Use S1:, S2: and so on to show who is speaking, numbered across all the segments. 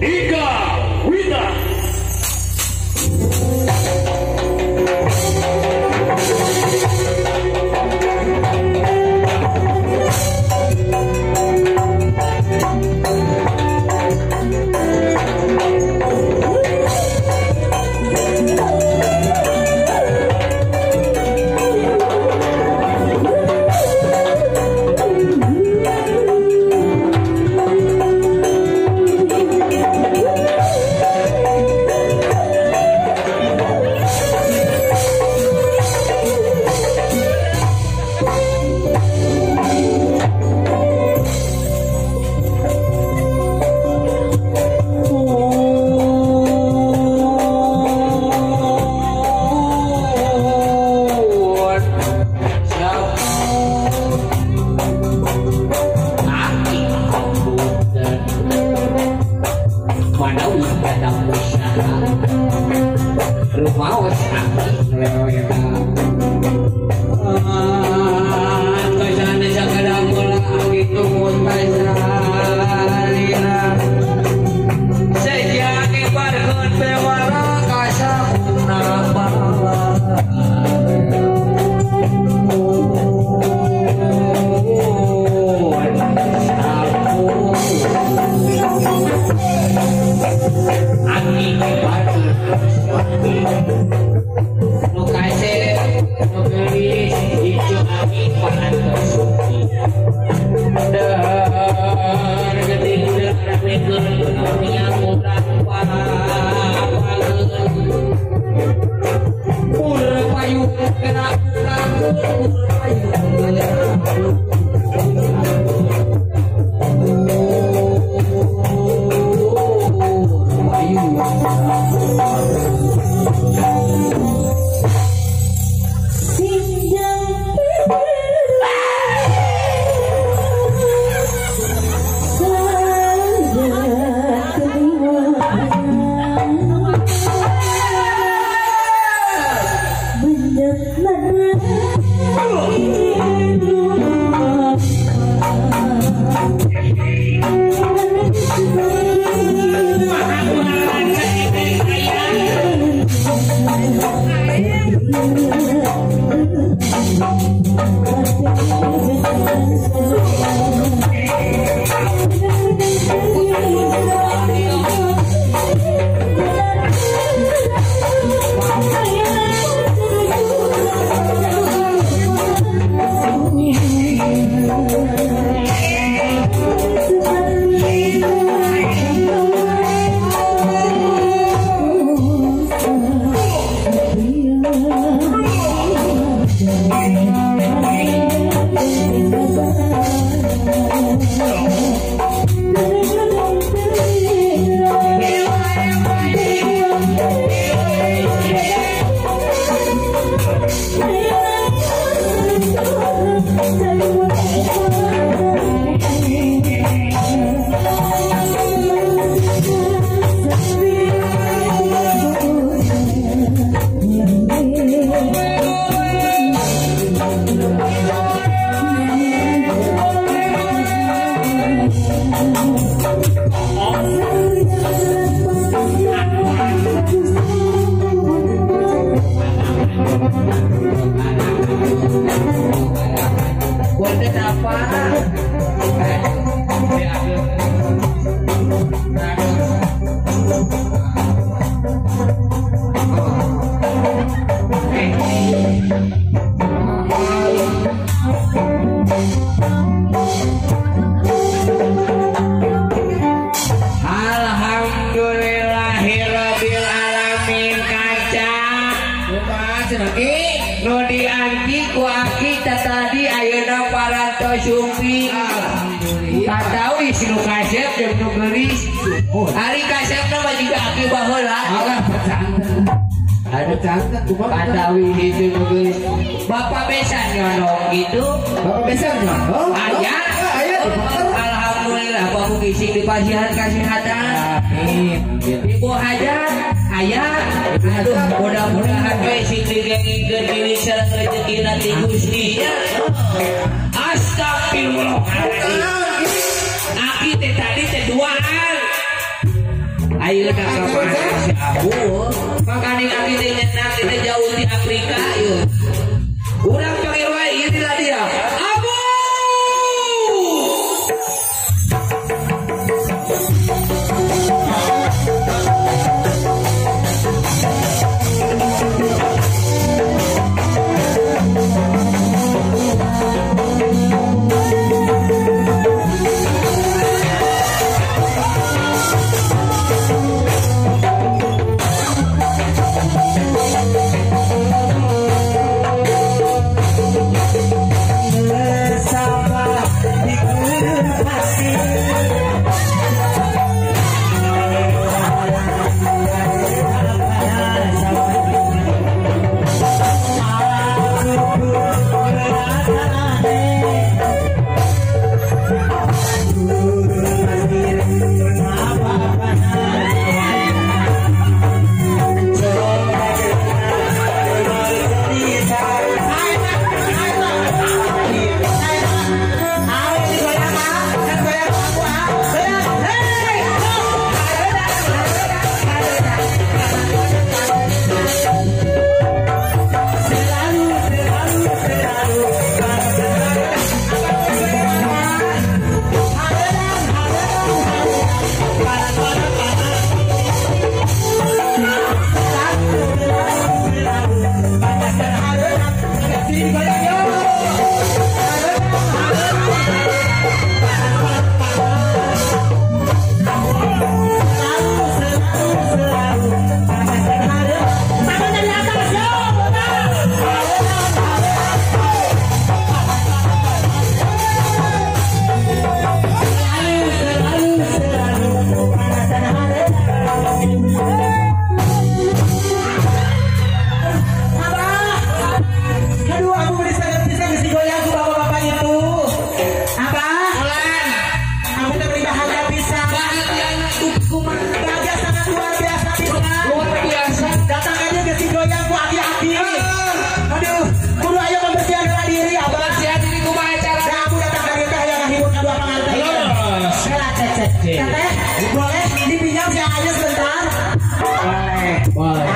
S1: Ika Wina.
S2: Hari kasepna mah juga aki baheula. Ada cantik Padawi itu geus. Bapak besan nyonong gitu.
S3: Bapak besan nyonong.
S2: Aya. Alhamdulillah Bapak bising di pasihan kasihatan. Ibu hajat aya. Aduh mudah-mudahan we sing digengikeun diri sareng rezeki nanti Gusti nya. Astagfirullahaladzim. Aki teh tadi teh duaan. ayo nak kemana si Abu makanya kita jauh di Afrika yuk udah pakai wae inilah dia Abu
S4: boleh dipinjam si Ayah sebentar? Boleh.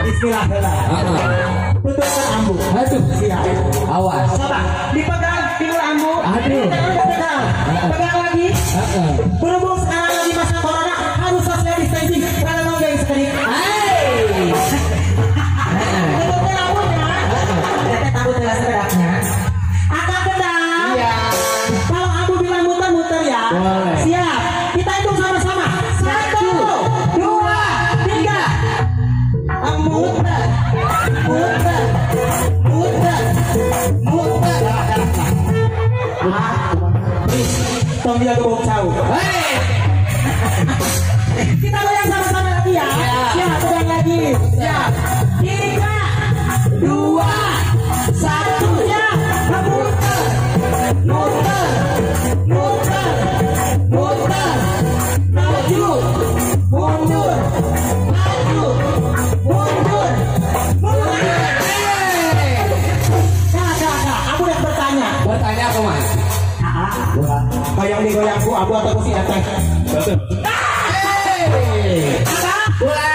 S4: Bismillahirrahmanirrahim. Putuskan ambu.
S2: Aduh,
S4: siap.
S2: Awas.
S4: Coba dipegang pinggul ambu.
S2: Aduh.
S4: Pegang lagi. Berhubung sekarang lagi masa corona harus social distancing. Karena mau yang sekali. Tutupnya rambutnya. Kita tahu jelas geraknya. Akan kendang. Iya. Kalau ambu bilang muter-muter ya. Boleh. Siap. Kita hitung sama-sama. 1, 2, 3. Muter, muter, muter, muter. Tong dia gebok jauh. Kita goyang sama-sama lagi ya. Siap, goyang lagi. Siap. 3, 2, 1 ya. Muter, muter, muter, muter. Maju, mundur, maju, mundur, mundur. Aku udah bertanya.
S2: Bertanya apa mas?
S4: Goyang di goyangku, abu atau si Ateng?
S2: Betul. Bola